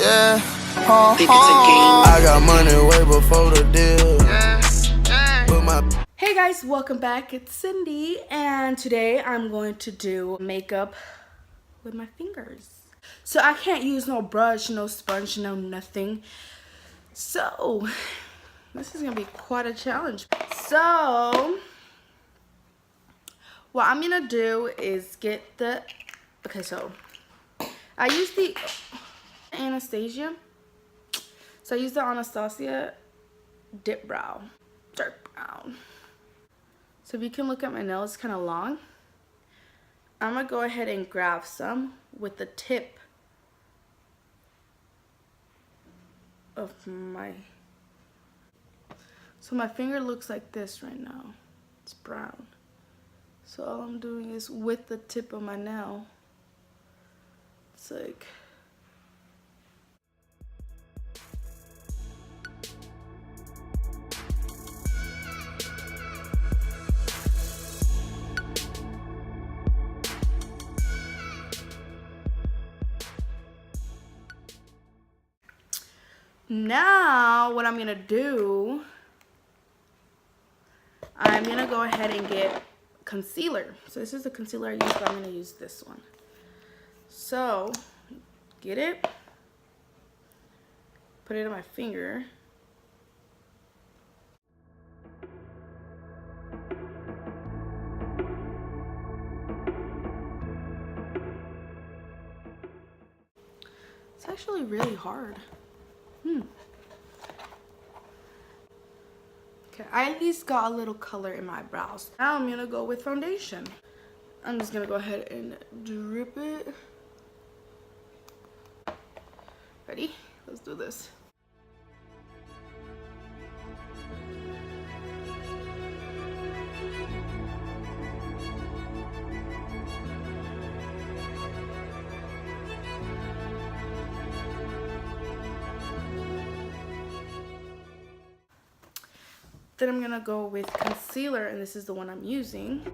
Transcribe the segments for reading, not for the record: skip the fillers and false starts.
Yeah, I got money way before the deal. Hey guys, welcome back. It's Cindy, and today I'm going to do makeup with my fingers. So I can't use no brush, no sponge, no nothing. So this is gonna be quite a challenge. So what I'm gonna do is get the, so I use the Anastasia. So I use the Anastasia Dip Brow, Dark Brown. So if you can look at my nails, it's kind of long. I'm gonna go ahead and grab some with the tip of my, so my finger looks like this right now. It's brown. So all I'm doing is with the tip of my nail, it's like, now what I'm gonna do, I'm gonna go ahead and get concealer. So this is the concealer I use, but I'm gonna use this one. So get it, put it on my finger. It's actually really hard. Okay, I at least got a little color in my brows. Now I'm gonna go with foundation. I'm just gonna go ahead and drip it. Ready? Let's do this. Then I'm gonna go with concealer, and this is the one I'm using.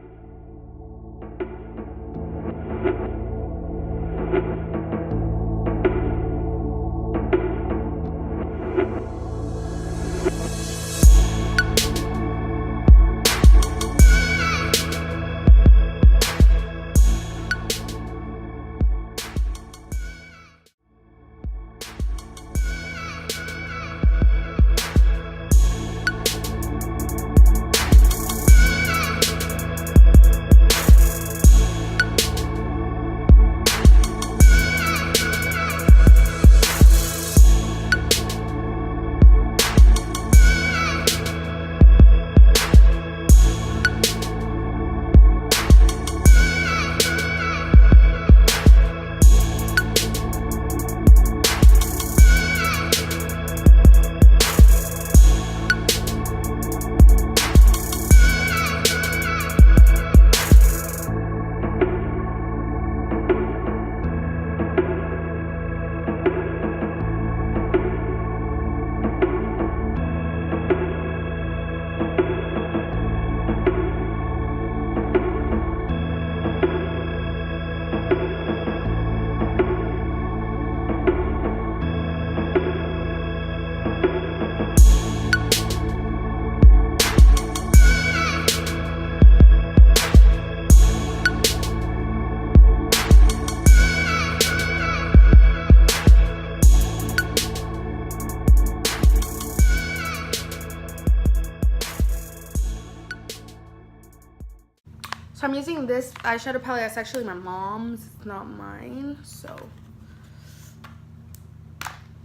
So I'm using this eyeshadow palette. That's actually my mom's, it's not mine. So,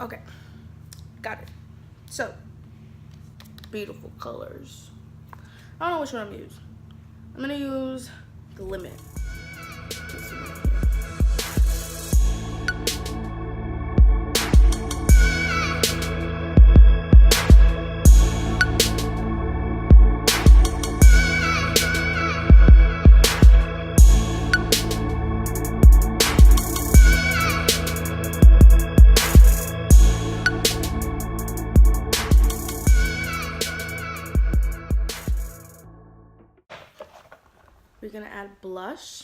okay, got it. So, beautiful colors. I don't know which one I'm gonna use. I'm gonna use the Limit. This one right here. We're gonna add blush.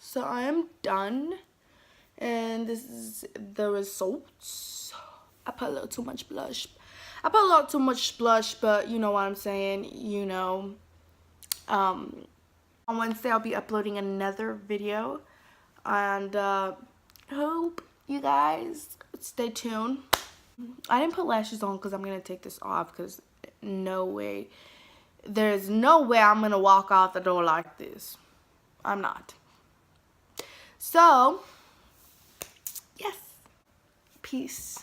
So I am done, and this is the results. I put a little too much blush. I put a lot too much blush, but you know what I'm saying, you know. On Wednesday I'll be uploading another video, and hope you guys stay tuned. I didn't put lashes on because I'm gonna take this off, because no way, there's no way I'm gonna walk out the door like this. I'm not. So yes, peace.